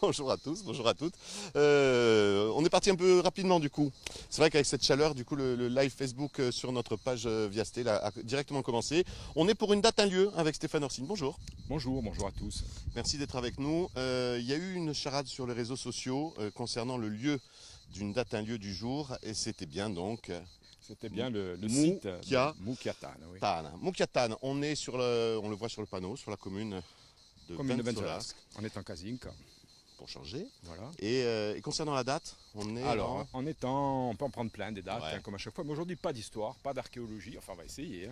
Bonjour à tous, bonjour à toutes. On est parti un peu rapidement du coup. C'est vrai qu'avec cette chaleur, du coup, le live Facebook sur notre page Viasté a directement commencé. On est pour une date, un lieu avec Stéphane Orsine. Bonjour. Bonjour, bonjour à tous. Merci d'être avec nous. Il y a eu une charade sur les réseaux sociaux concernant le lieu d'une date, un lieu du jour. Et c'était bien donc C'était bien le site de Moukiatana. Moukiatan, oui. Moukiatane, on le voit sur le panneau, sur la commune de Commune de Ventsolas, Benzelas. On est en Kazinka. pour changer. Voilà. Et concernant la date, on est Alors, on peut en prendre plein des dates, Ouais. comme à chaque fois. Mais aujourd'hui, pas d'histoire, pas d'archéologie. Enfin, on va essayer.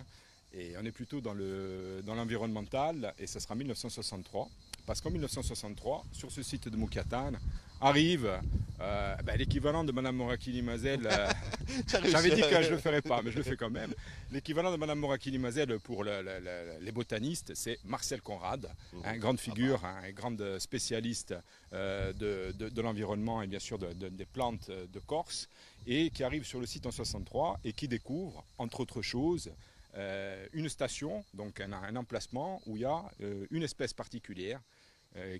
Et on est plutôt dans l'environnemental. Et ça sera 1963. Parce qu'en 1963, sur ce site de Moukiatan, arrive l'équivalent de Madame Morakili Mazel. J'avais dit que je ne le ferais pas, mais je le fais quand même. L'équivalent de Madame Morakili Mazel pour les botanistes, c'est Marcel Conrad, une grande figure, un grand spécialiste de l'environnement et bien sûr des plantes de Corse, et qui arrive sur le site en 63 et qui découvre, entre autres choses, une station, donc un emplacement où il y a une espèce particulière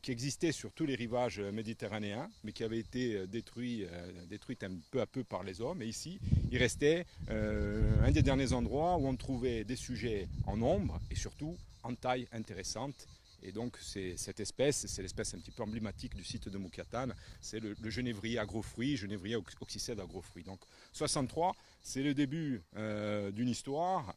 qui existait sur tous les rivages méditerranéens, mais qui avait été détruite un peu à peu par les hommes. Et ici, il restait un des derniers endroits où on trouvait des sujets en nombre et surtout en taille intéressante. Et donc, cette espèce, c'est l'espèce un petit peu emblématique du site de Moukiatan, c'est le genévrier agrofruit, genévrier oxycède agrofruit. Donc, 63, c'est le début d'une histoire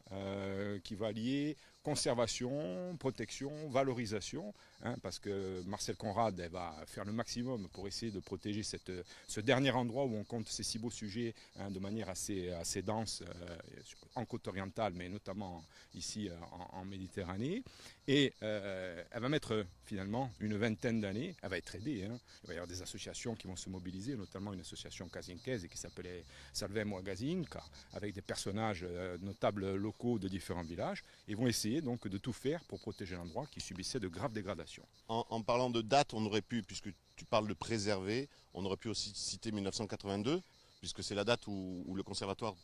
qui va lier conservation, protection, valorisation, parce que Marcel Conrad va faire le maximum pour essayer de protéger ce dernier endroit où on compte ces si beaux sujets de manière assez dense en côte orientale, mais notamment ici en Méditerranée. Et elle va mettre finalement une vingtaine d'années, elle va être aidée. Il va y avoir des associations qui vont se mobiliser, notamment une association kazinkaise qui s'appelait Salvemo Gazinka, avec des personnages notables locaux de différents villages, et vont essayer donc de tout faire pour protéger l'endroit qui subissait de graves dégradations. En parlant de date, on aurait pu, puisque tu parles de préserver, on aurait pu aussi citer 1982, puisque c'est la date où le conservatoire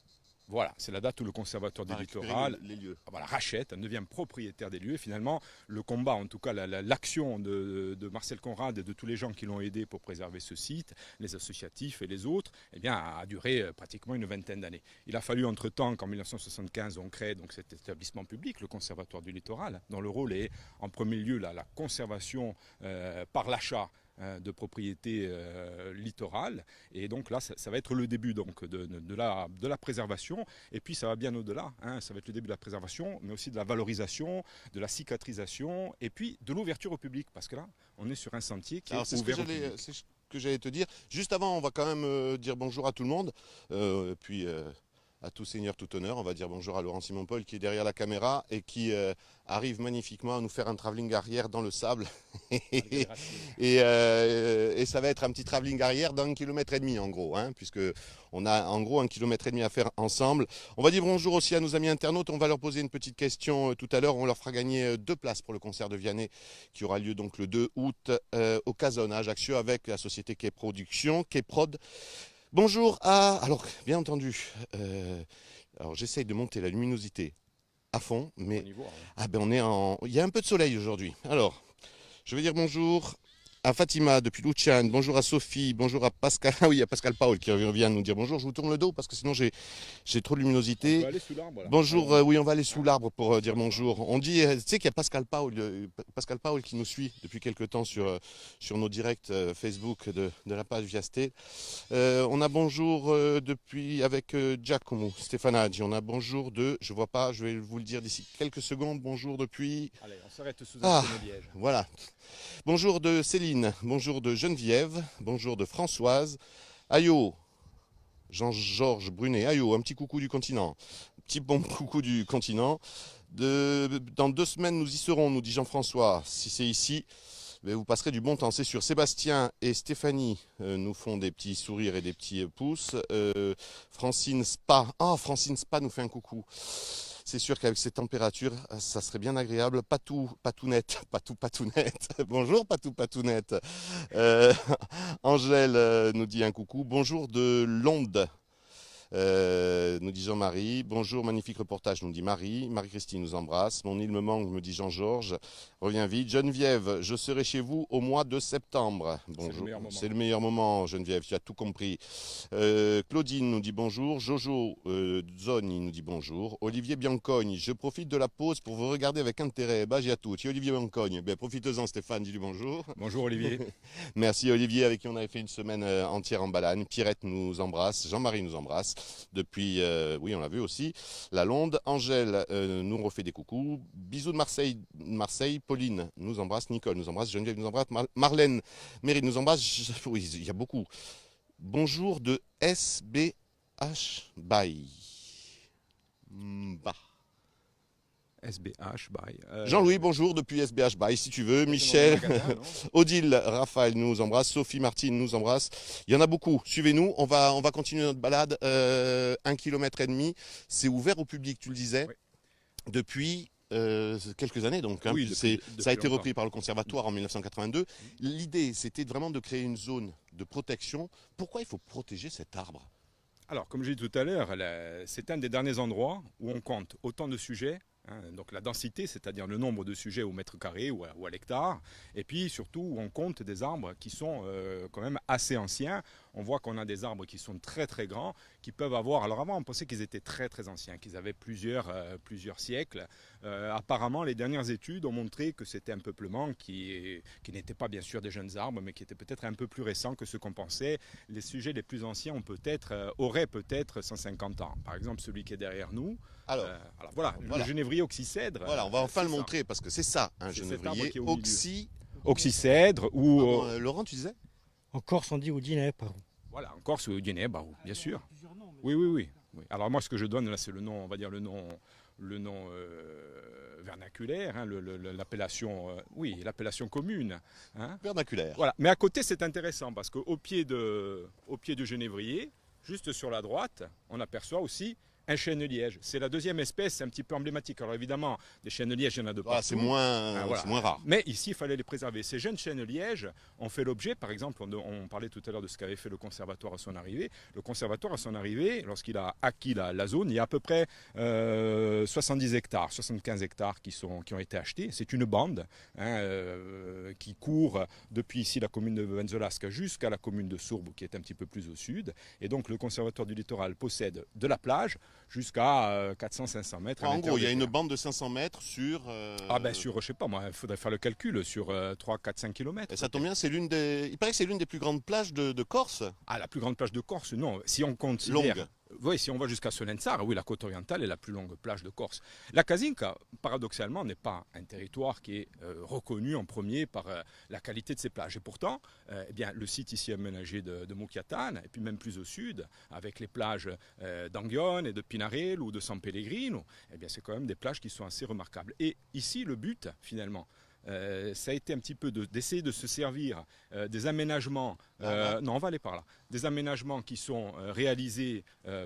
Voilà, c'est la date où le conservatoire du va récupérer littoral les lieux. rachète, devient propriétaire des lieux. Et finalement, le combat, en tout cas l'action de Marcel Conrad et de tous les gens qui l'ont aidé pour préserver ce site, les associatifs et les autres, eh bien, a duré pratiquement une vingtaine d'années. Il a fallu entre-temps qu'en 1975, on crée donc cet établissement public, le conservatoire du littoral, dont le rôle est en premier lieu la conservation par l'achat de propriété littorale. Et donc là, ça va être le début donc, de la préservation. Et puis ça va bien au-delà. Ça va être le début de la préservation, mais aussi de la valorisation, de la cicatrisation, et puis de l'ouverture au public. Parce que là, on est sur un sentier qui Alors est ouvert au public. c'est ce que j'allais te dire. Juste avant, on va quand même dire bonjour à tout le monde. Puis à tout seigneur, tout honneur. On va dire bonjour à Laurent Simon-Paul qui est derrière la caméra et qui arrive magnifiquement à nous faire un travelling arrière dans le sable. Et ça va être un petit travelling arrière d'1,5 km en gros, puisque on a en gros 1,5 km à faire ensemble. On va dire bonjour aussi à nos amis internautes. On va leur poser une petite question tout à l'heure. On leur fera gagner 2 places pour le concert de Vianney qui aura lieu donc le 2 août au Casone à Ajaccio avec la société Quai Production, Quai Prod. Bonjour à... Alors, bien entendu, alors j'essaye de monter la luminosité à fond, mais On y voit. il y a un peu de soleil aujourd'hui. Alors, je vais dire bonjour à Fatima depuis Luciane, bonjour à Sophie, bonjour à Pascal. Ah oui, il y a Pascal Paul qui vient nous dire bonjour. Je vous tourne le dos parce que sinon j'ai trop de On luminosité. peut aller sous l'arbre là. Bonjour, Alors, oui, on va aller sous l'arbre pour dire bonjour. On dit, tu sais qu'il y a Pascal Paul qui nous suit depuis quelques temps sur nos directs Facebook de la page Viasté. On a bonjour depuis avec Giacomo Stefanaggi. On a bonjour je vois pas, je vais vous le dire d'ici quelques secondes. Bonjour depuis, allez, on s'arrête sous un liège. voilà. Bonjour de Céline, bonjour de Geneviève, bonjour de Françoise. Ayo, Jean-Georges Brunet, Ayo, un petit coucou du continent. Petit bon coucou du continent. Dans 2 semaines, nous y serons, nous dit Jean-François. Si c'est ici, vous passerez du bon temps, c'est sûr. Sébastien et Stéphanie nous font des petits sourires et des petits pouces. Francine Spa nous fait un coucou. C'est sûr qu'avec ces températures, ça serait bien agréable. Patounette. Bonjour Patounette. Angèle nous dit un coucou. Bonjour de Londe. Nous dit Jean-Marie. Bonjour, magnifique reportage, nous dit Marie. Marie-Christine nous embrasse. Mon île me manque, me dit Jean-Georges. Reviens vite. Geneviève, je serai chez vous au mois de septembre. Bonjour. C'est le meilleur moment, Geneviève, tu as tout compris. Claudine nous dit bonjour. Jojo Zoni nous dit bonjour. Olivier Biancogne, je profite de la pause pour vous regarder avec intérêt. Bah, j'ai à tout. Tu es Olivier Biancogne. Ben, profite-en, Stéphane, dis-lui bonjour. Bonjour Olivier. Merci Olivier, avec qui on avait fait une semaine entière en balade. Pierrette nous embrasse. Jean-Marie nous embrasse. Depuis, oui, on l'a vu aussi. La Londe. Angèle nous refait des coucous. Bisous de Marseille. Pauline nous embrasse. Nicole nous embrasse. Geneviève nous embrasse. Marlène Mérite nous embrasse. Oui, il y a beaucoup. Bonjour de SBH by. Bah. SBH, bye. Jean-Louis, bonjour depuis SBH by, si tu veux. Michel, Odile, Raphaël nous embrasse. Sophie, Martine nous embrasse. Il y en a beaucoup. Suivez-nous. On va continuer notre balade. 1,5 km. C'est ouvert au public, tu le disais, oui. Depuis quelques années. Donc, hein, oui, depuis ça a été repris par le conservatoire en 1982. L'idée, c'était vraiment de créer une zone de protection. Pourquoi il faut protéger cet arbre ? Alors, comme j'ai dit tout à l'heure, c'est un des derniers endroits où on compte autant de sujets. Donc la densité, c'est-à-dire le nombre de sujets au mètre carré ou à l'hectare, et puis surtout on compte des arbres qui sont quand même assez anciens. On voit qu'on a des arbres qui sont très très grands, qui peuvent avoir, alors avant on pensait qu'ils étaient très très anciens, qu'ils avaient plusieurs siècles. Apparemment les dernières études ont montré que c'était un peuplement qui n'était pas bien sûr des jeunes arbres, mais qui était peut-être un peu plus récent que ce qu'on pensait. Les sujets les plus anciens auraient peut-être 150 ans. Par exemple celui qui est derrière nous. Alors voilà, le genévrier oxycèdre. Voilà, on va enfin le montrer parce que c'est ça, un genévrier oxycèdre ou... Laurent, tu disais ? En Corse, on dit Udiné-Barou. Voilà, en Corse, Udiné-Barou, bien sûr. Oui. Alors moi, ce que je donne là, c'est le nom, on va dire le nom vernaculaire, hein, l'appellation, l'appellation commune. Hein. Vernaculaire. Voilà. Mais à côté, c'est intéressant parce qu'au pied du genévrier, juste sur la droite, on aperçoit aussi un chêne-liège. C'est la deuxième espèce, c'est un petit peu emblématique. Alors évidemment, les chênes-lièges, il y en a de partout. C'est moins rare. Mais ici, il fallait les préserver. Ces jeunes chênes-lièges ont fait l'objet, par exemple, on parlait tout à l'heure de ce qu'avait fait le conservatoire à son arrivée. Le conservatoire à son arrivée, lorsqu'il a acquis la zone, il y a à peu près 70 hectares, 75 hectares qui ont été achetés. C'est une bande qui court depuis ici la commune de Benzelasca jusqu'à la commune de Sourbe, qui est un petit peu plus au sud. Et donc le conservatoire du littoral possède de la plage jusqu'à 400-500 mètres. En gros, il y a une bande de 500 mètres sur... sur, je sais pas moi, il faudrait faire le calcul, sur 3, 4, 5 km. Et ça tombe bien, il paraît que c'est l'une des plus grandes plages de Corse. Ah, la plus grande plage de Corse, non. Si on considère... Longue. Oui, si on va jusqu'à Solenzara, oui, la côte orientale est la plus longue plage de Corse. La Casinca, paradoxalement, n'est pas un territoire qui est reconnu en premier par la qualité de ses plages. Et pourtant, le site ici aménagé de Mucchiatane, et puis même plus au sud, avec les plages d'Anguione et de Pinarello ou de San Pellegrino, c'est quand même des plages qui sont assez remarquables. Et ici, le but, finalement, ça a été un petit peu d'essayer de se servir des aménagements, non on va aller par là, des aménagements qui sont réalisés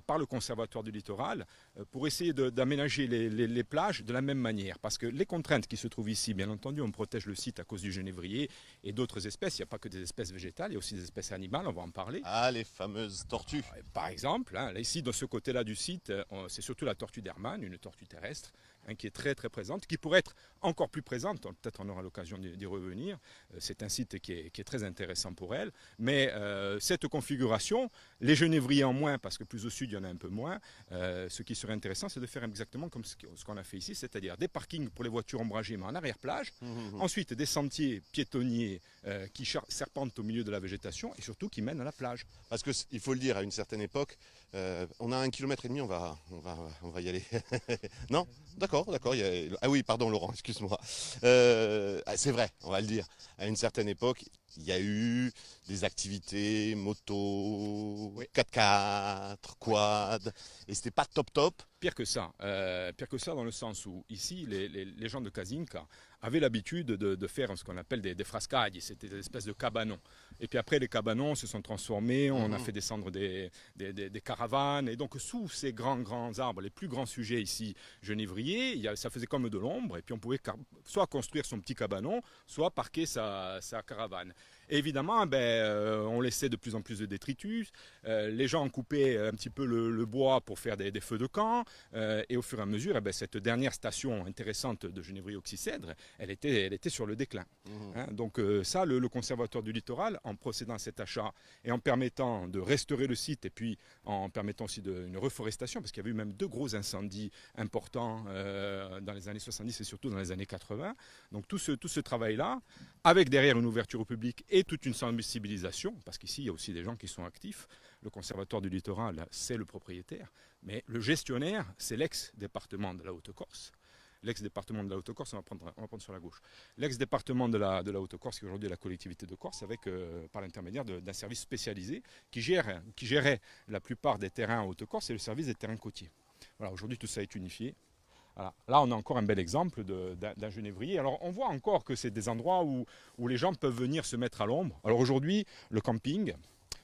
par le Conservatoire du littoral pour essayer d'aménager les plages de la même manière. Parce que les contraintes qui se trouvent ici, bien entendu, on protège le site à cause du genévrier et d'autres espèces. Il n'y a pas que des espèces végétales, il y a aussi des espèces animales, on va en parler. Ah, les fameuses tortues. Par exemple, là, ici, dans ce côté-là du site, c'est surtout la tortue d'Hermann, une tortue terrestre, qui est très très présente, qui pourrait être encore plus présente, peut-être on aura l'occasion d'y revenir. C'est un site qui est très intéressant pour elle, mais cette configuration, les genévriers en moins, parce que plus au sud il y en a un peu moins, ce qui serait intéressant c'est de faire exactement comme ce qu'on a fait ici, c'est-à-dire des parkings pour les voitures ombragées mais en arrière-plage, ensuite des sentiers piétonniers qui serpentent au milieu de la végétation et surtout qui mènent à la plage. Parce qu'il faut le dire, à une certaine époque, on a 1,5 km, on va y aller. Non ? D'accord. Ah oui, pardon Laurent, excuse-moi. C'est vrai, on va le dire. À une certaine époque, il y a eu des activités moto, 4x4, quad, et c'était pas top. Pire que ça dans le sens où ici, les gens de Casinca avaient l'habitude de faire ce qu'on appelle des frascagli, c'était des espèces de cabanons. Et puis après, les cabanons se sont transformés, on a fait descendre des caravanes, et donc sous ces grands arbres, les plus grands sujets ici, genévriers, ça faisait comme de l'ombre, et puis on pouvait soit construire son petit cabanon, soit parquer sa caravane. Et évidemment, on laissait de plus en plus de détritus. Les gens coupaient un petit peu le bois pour faire des feux de camp. Et au fur et à mesure, cette dernière station intéressante de Genévrier-Oxycèdre, elle était sur le déclin. Hein, donc ça, le Conservatoire du littoral, en procédant à cet achat et en permettant de restaurer le site et puis en permettant aussi une reforestation, parce qu'il y avait eu même 2 gros incendies importants dans les années 70 et surtout dans les années 80. Donc tout ce travail-là, avec derrière une ouverture au public et toute une sensibilisation, parce qu'ici il y a aussi des gens qui sont actifs. Le Conservatoire du littoral, c'est le propriétaire, mais le gestionnaire, c'est l'ex-département de la Haute-Corse. L'ex-département de la Haute-Corse, on va prendre sur la gauche. L'ex-département de la Haute-Corse, qui aujourd'hui est la collectivité de Corse, avec, par l'intermédiaire d'un service spécialisé qui gérait la plupart des terrains en Haute-Corse et le service des terrains côtiers. Voilà, aujourd'hui, tout ça est unifié. Voilà. Là, on a encore un bel exemple d'un genévrier. Alors, on voit encore que c'est des endroits où les gens peuvent venir se mettre à l'ombre. Alors aujourd'hui, le camping,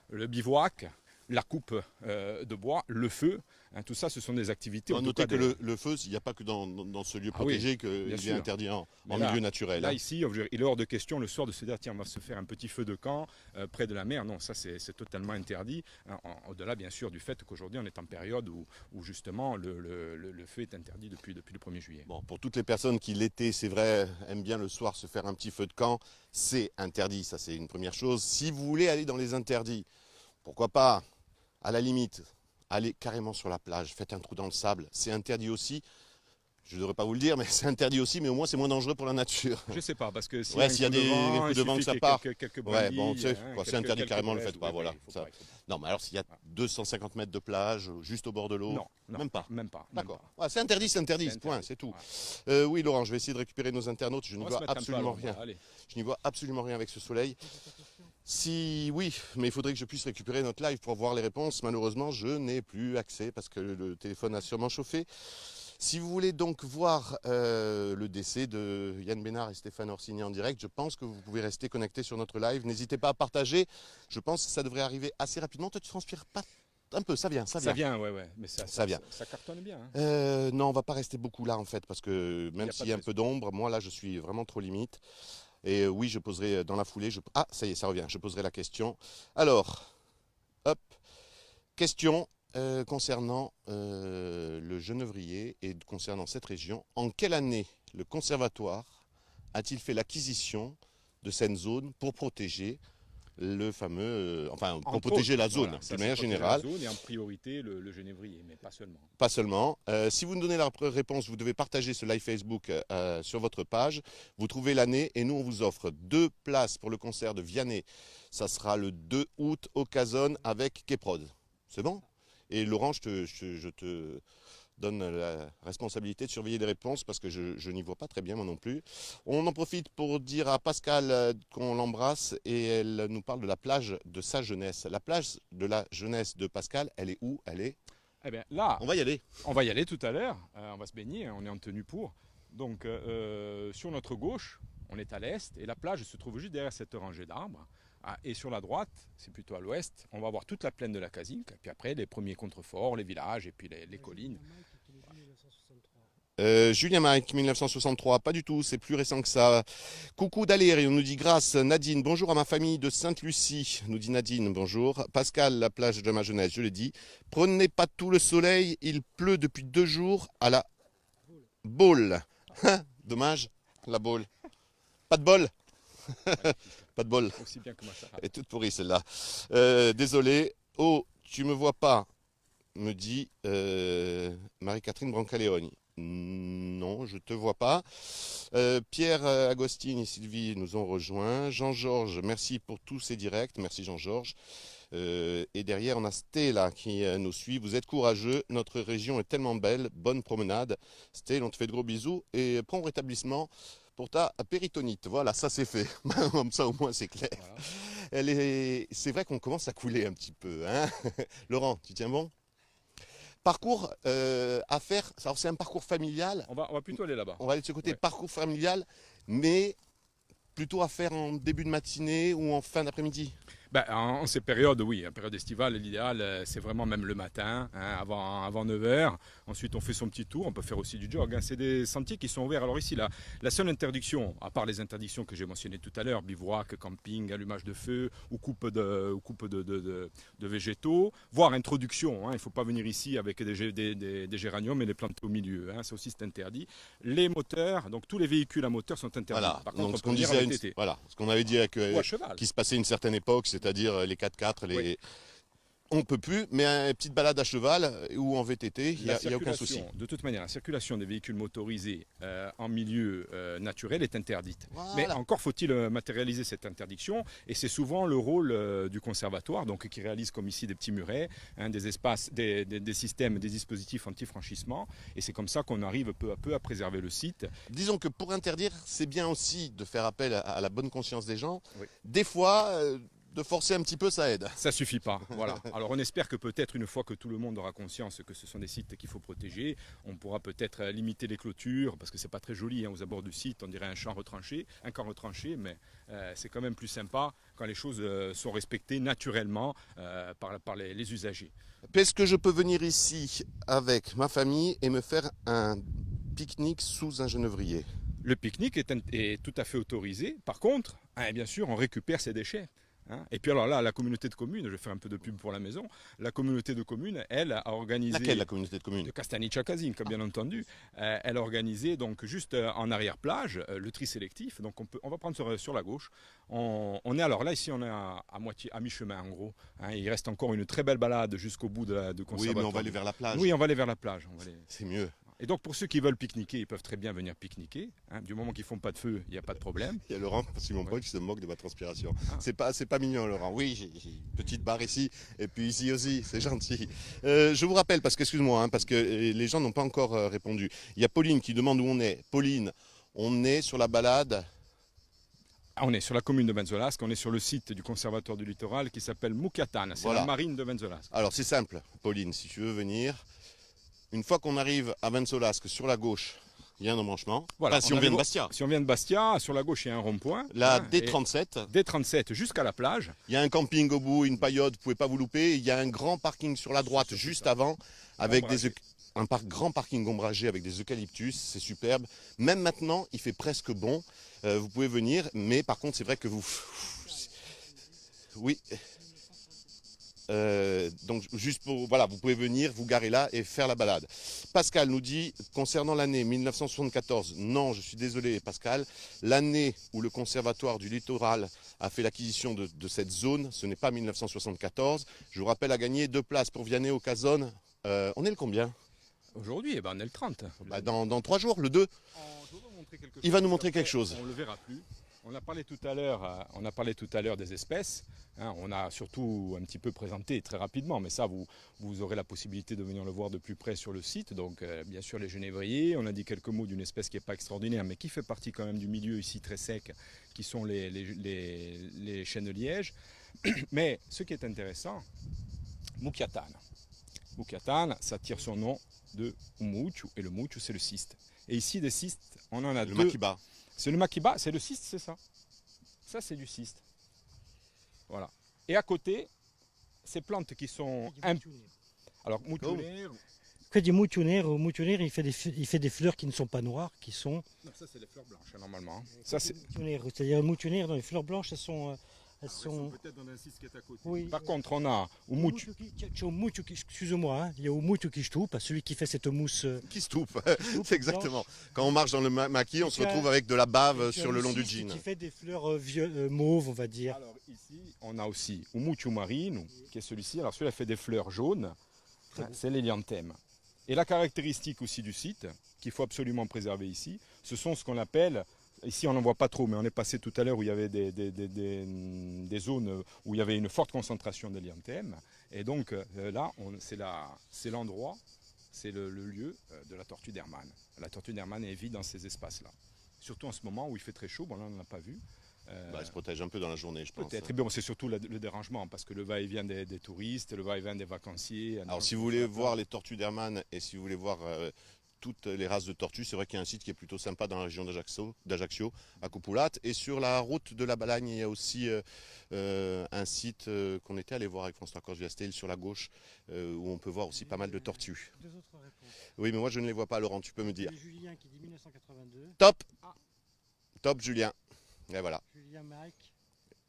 le bivouac, la coupe de bois, le feu, hein, tout ça, ce sont des activités. Notez que le feu, il n'y a pas que dans ce lieu protégé qu'il est interdit en milieu naturel. Là, ici, il est hors de question le soir de se dire tiens, on va se faire un petit feu de camp près de la mer. Non, ça, c'est totalement interdit. Hein, au-delà, bien sûr, du fait qu'aujourd'hui, on est en période où justement, le feu est interdit depuis le 1er juillet. Bon, pour toutes les personnes qui, l'été, c'est vrai, aiment bien le soir se faire un petit feu de camp, c'est interdit. Ça, c'est une première chose. Si vous voulez aller dans les interdits, pourquoi pas, à la limite, allez carrément sur la plage, faites un trou dans le sable, c'est interdit aussi. Je ne devrais pas vous le dire, mais c'est interdit aussi, mais au moins c'est moins dangereux pour la nature. Je ne sais pas, parce que s'il y a des coups de vent que ça part, c'est interdit carrément, ne le faites pas. Voilà. Non, mais alors s'il y a 250 mètres de plage, juste au bord de l'eau, non, même pas. D'accord. Ouais, c'est interdit, point, c'est tout. Oui, Laurent, je vais essayer de récupérer nos internautes. Je n'y vois absolument rien. Je n'y vois absolument rien avec ce soleil. Si oui, mais il faudrait que je puisse récupérer notre live pour voir les réponses. Malheureusement, je n'ai plus accès parce que le téléphone a sûrement chauffé. Si vous voulez donc voir le décès de Yann Bénard et Stéphane Orsini en direct, je pense que vous pouvez rester connecté sur notre live. N'hésitez pas à partager. Je pense que ça devrait arriver assez rapidement. Toi, tu transpires pas un peu, ça vient. Ça vient, ouais. Mais ça vient. Ça cartonne bien. Hein. Non, on va pas rester beaucoup là en fait, parce que même s'il y a un peu d'ombre, moi là, je suis vraiment trop limite. Et oui, je poserai dans la foulée. Ah, ça y est, ça revient. Je poserai la question. Alors, hop, question concernant le genévrier et concernant cette région. En quelle année le conservatoire a-t-il fait l'acquisition de cette zone pour protéger le fameux, pour protéger la zone, de manière générale. La zone et en priorité le genévrier, mais pas seulement. Pas seulement. Si vous nous donnez la réponse, vous devez partager ce live Facebook sur votre page. Vous trouvez l'année et nous, on vous offre 2 places pour le concert de Vianney. Ça sera le 2 août au Cazone avec Keprod. C'est bon? Et Laurent, je te donne la responsabilité de surveiller les réponses parce que je n'y vois pas très bien moi non plus. On en profite pour dire à Pascal qu'on l'embrasse et elle nous parle de la plage de sa jeunesse. La plage de la jeunesse de Pascal, elle est où? Elle est... Eh bien là, on va y aller. On va y aller tout à l'heure. On va se baigner, on est en tenue pour. Donc sur notre gauche, on est à l'est et la plage se trouve juste derrière cette rangée d'arbres. Et sur la droite, c'est plutôt à l'ouest, on va voir toute la plaine de la Casinque, puis après les premiers contreforts, les villages et puis les collines. Julien Mike, 1963, pas du tout, c'est plus récent que ça. Coucou Daléry, on nous dit grâce. Nadine, bonjour à ma famille de Sainte-Lucie, nous dit Nadine, bonjour. Pascal, la plage de ma jeunesse, je l'ai dit. Prenez pas tout le soleil, il pleut depuis 2 jours à la Baule. Dommage, la Baule. Pas de bol. Pas de bol. Aussi bien que moi, ça. Elle est toute pourrie celle-là. Désolé. Oh, tu me vois pas, me dit Marie-Catherine Brancaleoni. Non, je te vois pas. Pierre Agostini et Sylvie nous ont rejoints. Jean-Georges, merci pour tous ces directs. Merci Jean-Georges. Et derrière, on a Stella qui nous suit. Vous êtes courageux. Notre région est tellement belle. Bonne promenade. Stella, on te fait de gros bisous. Et prompt rétablissement pour ta péritonite. Voilà, ça c'est fait. Comme ça, au moins, c'est clair. Voilà. C'est vrai qu'on commence à couler un petit peu. Hein. Laurent, tu tiens bon? Parcours à faire, c'est un parcours familial. On va plutôt aller là-bas. On va aller de ce côté, parcours familial, mais plutôt à faire en début de matinée ou en fin d'après-midi. En ces périodes, oui, en période estivale, l'idéal, c'est vraiment même le matin, hein, avant 9 heures. Ensuite, on fait son petit tour, on peut faire aussi du jog, hein. C'est des sentiers qui sont ouverts. Alors ici, la seule interdiction, à part les interdictions que j'ai mentionnées tout à l'heure, bivouac, camping, allumage de feu ou coupe de végétaux, voire introduction, hein. Il ne faut pas venir ici avec des géraniums et les planter au milieu, hein. Ça aussi, c'est interdit. Les moteurs, donc tous les véhicules à moteur sont interdits. Voilà, Par donc contre, ce on peut qu'on venir disait, avec TT. voilà, ce qu'on avait dit avec, Ou à cheval. qui se passait à une certaine époque, c'est-à-dire les 4x4, Oui. on peut plus, mais une petite balade à cheval ou en VTT, il n'y a aucun souci. De toute manière, la circulation des véhicules motorisés en milieu naturel est interdite. Voilà. Mais encore faut-il matérialiser cette interdiction, et c'est souvent le rôle du conservatoire, donc qui réalise comme ici des petits murets, hein, des espaces, des systèmes, des dispositifs anti-franchissement, et c'est comme ça qu'on arrive peu à peu à préserver le site. Disons que pour interdire, c'est bien aussi de faire appel à la bonne conscience des gens. Oui. Des fois, de forcer un petit peu, ça aide. Ça suffit pas, voilà. Alors on espère que peut-être une fois que tout le monde aura conscience que ce sont des sites qu'il faut protéger, on pourra peut-être limiter les clôtures, parce que c'est pas très joli, hein, aux abords du site, on dirait un camp retranché, mais c'est quand même plus sympa quand les choses sont respectées naturellement par les usagers. Est-ce que je peux venir ici avec ma famille et me faire un pique-nique sous un genévrier? Le pique-nique est tout à fait autorisé. Par contre, hein, bien sûr, on récupère ses déchets. Hein. Et puis alors là, la communauté de communes, je vais faire un peu de pub pour la maison, la communauté de communes, elle a organisé... Laquelle, la communauté de communes? De Castagniccia-Casines, comme bien entendu. Elle a organisé donc juste en arrière-plage le tri sélectif. Donc on va prendre sur la gauche. On est alors là, ici, on est à mi-chemin en gros. Hein. Il reste encore une très belle balade jusqu'au bout de conservatoire. Oui, mais on va aller vers la plage. Oui, on va aller vers la plage. C'est mieux. Et donc pour ceux qui veulent pique-niquer, ils peuvent très bien venir pique-niquer. Hein. Du moment qu'ils ne font pas de feu, il n'y a pas de problème. Il y a Laurent, Simon Paul, qui se moque de ma transpiration. Ah. C'est pas mignon, Laurent. Oui, j'ai une petite barre ici, et puis ici aussi, c'est gentil. Je vous rappelle, parce que, excuse-moi, hein, parce que les gens n'ont pas encore répondu. Il y a Pauline qui demande où on est. Pauline, on est sur la balade. On est sur la commune de Benzolasque, on est sur le site du conservatoire du littoral qui s'appelle Mucatan. C'est voilà. La marine de Benzolasque. Alors c'est simple, Pauline, si tu veux venir. Une fois qu'on arrive à Benzolasque, sur la gauche, il y a un embranchement. Voilà, si on vient de Bastia. Si on vient de Bastia, sur la gauche, il y a un rond-point. La D37. D37 jusqu'à la plage. Il y a un camping au bout, une paillote, vous ne pouvez pas vous louper. Il y a un grand parking sur la droite, juste avant, avec un grand parking ombragé avec des eucalyptus. C'est superbe. Même maintenant, il fait presque bon. Vous pouvez venir, mais par contre, c'est vrai que vous... Oui. Donc juste pour voilà, vous pouvez venir, vous garer là et faire la balade. Pascal nous dit concernant l'année 1974, non, je suis désolé Pascal, l'année où le conservatoire du littoral a fait l'acquisition de cette zone, ce n'est pas 1974. Je vous rappelle, à gagner 2 places pour Vianney au Cazone. On est le combien aujourd'hui? On est le 30. Dans 3 jours, le 2. Il va nous montrer quelque chose. On ne le verra plus. On a parlé tout à l'heure des espèces. Hein, on a surtout un petit peu présenté très rapidement, mais ça, vous aurez la possibilité de venir le voir de plus près sur le site. Donc, bien sûr, les genévriers. On a dit quelques mots d'une espèce qui n'est pas extraordinaire, mais qui fait partie quand même du milieu ici très sec, qui sont les chênes de liège. Mais ce qui est intéressant, Mucatan. Mucatan, ça tire son nom de Umuchu, et le Muchu, c'est le cyste. Et ici, des cystes, on en a deux. Le makiba. C'est le makiba, c'est le cyste, c'est ça. Ça, c'est du cyste. Voilà. Et à côté, ces plantes qui sont... Alors, moutonnière... Que du moutonnière, au moutonnière, il fait des fleurs qui ne sont pas noires, qui sont... Non, ça, c'est des fleurs blanches, normalement. Ça, c'est... C'est-à-dire, le moutonnière, dans les fleurs blanches, elles sont peut-être dans un cyste qui est à côté. Oui. Par contre, on a Umuchu. Excusez-moi, hein, il y a Umuchu qui stoupe, celui qui fait cette mousse. Qui stoupe, c'est exactement. Quand on marche dans le maquis, on se retrouve avec de la bave sur le long du jean. Qui fait des fleurs mauves, on va dire. Alors ici, on a aussi Umuchu marine, qui est celui-ci. Alors celui-là fait des fleurs jaunes. C'est l'hélianthème. Et la caractéristique aussi du site, qu'il faut absolument préserver ici, ce sont ce qu'on appelle... Ici, on n'en voit pas trop, mais on est passé tout à l'heure où il y avait des zones où il y avait une forte concentration d'hélianthème. Et donc là, c'est l'endroit, c'est le lieu de la tortue d'Hermann. La tortue d'Hermann est vide dans ces espaces-là. Surtout en ce moment où il fait très chaud, bon là, on n'en a pas vu. Elle se protège un peu dans la journée, je pense. Peut-être. Bon, c'est surtout le dérangement, parce que le va-et-vient des touristes, le va-et-vient des vacanciers... Alors, si vous voulez voir les tortues d'Hermann et si vous voulez voir... toutes les races de tortues. C'est vrai qu'il y a un site qui est plutôt sympa dans la région d'Ajaccio, à Coupulat. Et sur la route de la Balagne, il y a aussi un site qu'on était allé voir avec François Corse-Viastel sur la gauche, où on peut voir aussi pas mal de tortues. Deux autres réponses. Oui, mais moi je ne les vois pas, Laurent, tu peux me dire. Julien qui dit 1982. Top. Ah. Top, Julien. Et voilà. Julien Mike.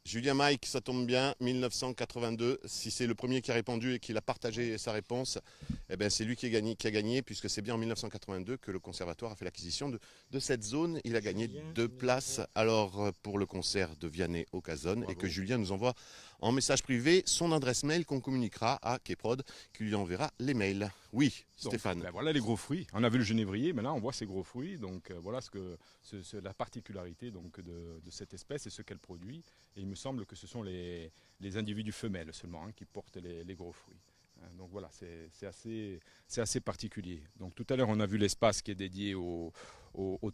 Julien Mike, ça tombe bien, 1982. Si c'est le premier qui a répondu et qu'il a partagé sa réponse, eh ben c'est lui qui a gagné, puisque c'est bien en 1982 que le conservatoire a fait l'acquisition de cette zone. Il a gagné Julien, 2 places alors pour le concert de Vianney au Cazone, et que Julien nous envoie en message privé son adresse mail qu'on communiquera à Keprod, qui lui enverra les mails. Oui, Donc, Stéphane. ben voilà les gros fruits. On a vu le genévrier, mais là on voit ces gros fruits. Donc voilà la particularité donc, de cette espèce et ce qu'elle produit. Et il me semble que ce sont les individus femelles seulement qui portent les gros fruits. Donc voilà, c'est assez particulier. Donc tout à l'heure on a vu l'espace qui est dédié aux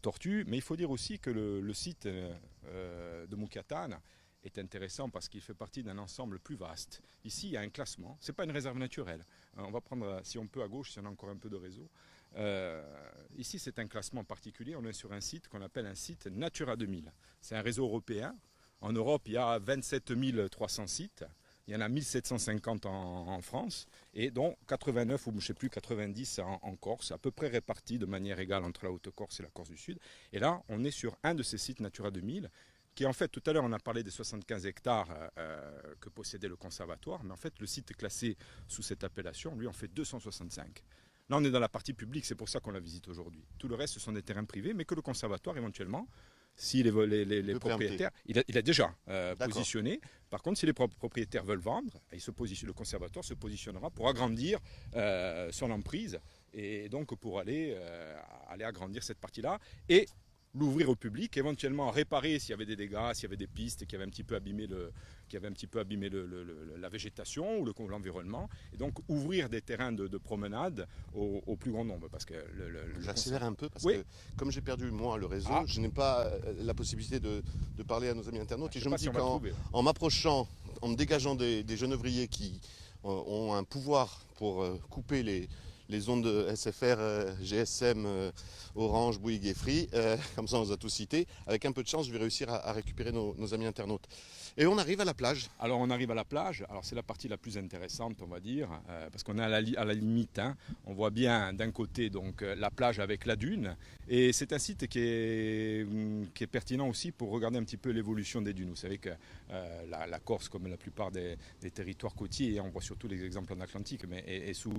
tortues, mais il faut dire aussi que le site de Moukiatane est intéressant parce qu'il fait partie d'un ensemble plus vaste. Ici, il y a un classement. Ce n'est pas une réserve naturelle. On va prendre, si on peut, à gauche, si on a encore un peu de réseau. Ici, c'est un classement particulier. On est sur un site qu'on appelle un site Natura 2000. C'est un réseau européen. En Europe, il y a 27 300 sites. Il y en a 1750 en France, et dont 89 ou je ne sais plus 90 en Corse, à peu près répartis de manière égale entre la Haute-Corse et la Corse du Sud. Et là, on est sur un de ces sites Natura 2000, qui en fait, tout à l'heure, on a parlé des 75 hectares que possédait le conservatoire, mais en fait, le site classé sous cette appellation, lui, en fait 265. Là, on est dans la partie publique, c'est pour ça qu'on la visite aujourd'hui. Tout le reste, ce sont des terrains privés, mais que le conservatoire, éventuellement, si les propriétaires, il a déjà positionné. Par contre, si les propriétaires veulent vendre, le conservatoire se positionnera pour agrandir son emprise et donc pour aller agrandir cette partie-là et l'ouvrir au public, éventuellement réparer s'il y avait des dégâts, s'il y avait des pistes qui avaient un petit peu abîmé, la végétation ou l'environnement, et donc ouvrir des terrains de promenade au plus grand nombre. Parce que J'accélère un peu parce que comme j'ai perdu moi le réseau, je n'ai pas la possibilité de parler à nos amis internautes. Et je me dis qu'en m'approchant, en me dégageant des genévriers qui ont un pouvoir pour couper les ondes SFR, GSM, Orange, Bouygues et Free, comme ça on les a tous cités. Avec un peu de chance, je vais réussir à récupérer nos amis internautes. Et on arrive à la plage. Alors on arrive à la plage, alors c'est la partie la plus intéressante on va dire, parce qu'on est à la limite, on voit bien d'un côté donc la plage avec la dune, et c'est un site qui est pertinent aussi pour regarder un petit peu l'évolution des dunes. Vous savez que la Corse, comme la plupart des territoires côtiers, et on voit surtout les exemples en Atlantique, mais est sous...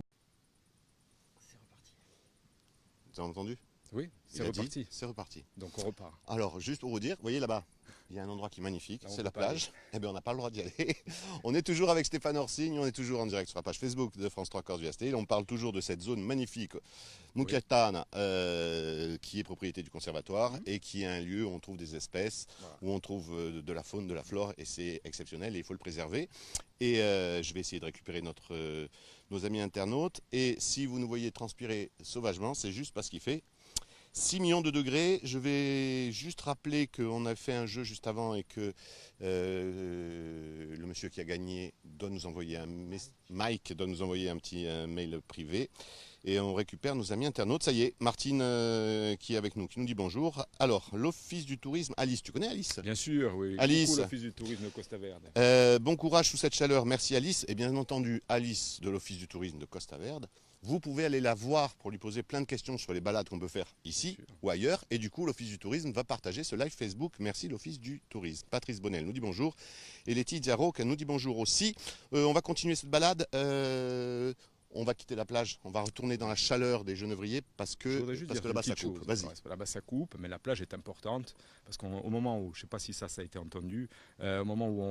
Vous avez entendu ? Oui, c'est reparti. C'est reparti. Donc on repart. Alors, juste pour vous dire, vous voyez là-bas, il y a un endroit qui est magnifique, c'est la plage. Eh bien, on n'a pas le droit d'y aller. On est toujours avec Stéphane Orsigne, on est toujours en direct sur la page Facebook de France 3 Corse du Viastel. On parle toujours de cette zone magnifique, Moukiatane, qui est propriété du conservatoire et qui est un lieu où on trouve des espèces, où on trouve de la faune, de la flore, et c'est exceptionnel et il faut le préserver. Et je vais essayer de récupérer nos amis internautes. Et si vous nous voyez transpirer sauvagement, c'est juste parce qu'il fait 6 millions de degrés. Je vais juste rappeler qu'on a fait un jeu juste avant et que le monsieur qui a gagné doit nous envoyer Mike doit nous envoyer un petit mail privé. Et on récupère nos amis internautes. Ça y est, Martine qui est avec nous, qui nous dit bonjour. Alors, l'Office du tourisme, Alice, tu connais Alice ? Bien sûr, oui. Alice, l'Office du tourisme de Costa Verde. Bon courage sous cette chaleur, merci Alice. Et bien entendu, Alice de l'Office du tourisme de Costa Verde. Vous pouvez aller la voir pour lui poser plein de questions sur les balades qu'on peut faire ici ou ailleurs. Et du coup, l'Office du tourisme va partager ce live Facebook. Merci l'Office du tourisme. Patrice Bonnel nous dit bonjour. Et Letty Diarro nous dit bonjour aussi. On va continuer cette balade. On va quitter la plage, on va retourner dans la chaleur des genévriers parce que là-bas ça coupe. Vas-y. Là-bas ça coupe, mais la plage est importante parce qu'au moment où, je ne sais pas si ça a été entendu, au moment où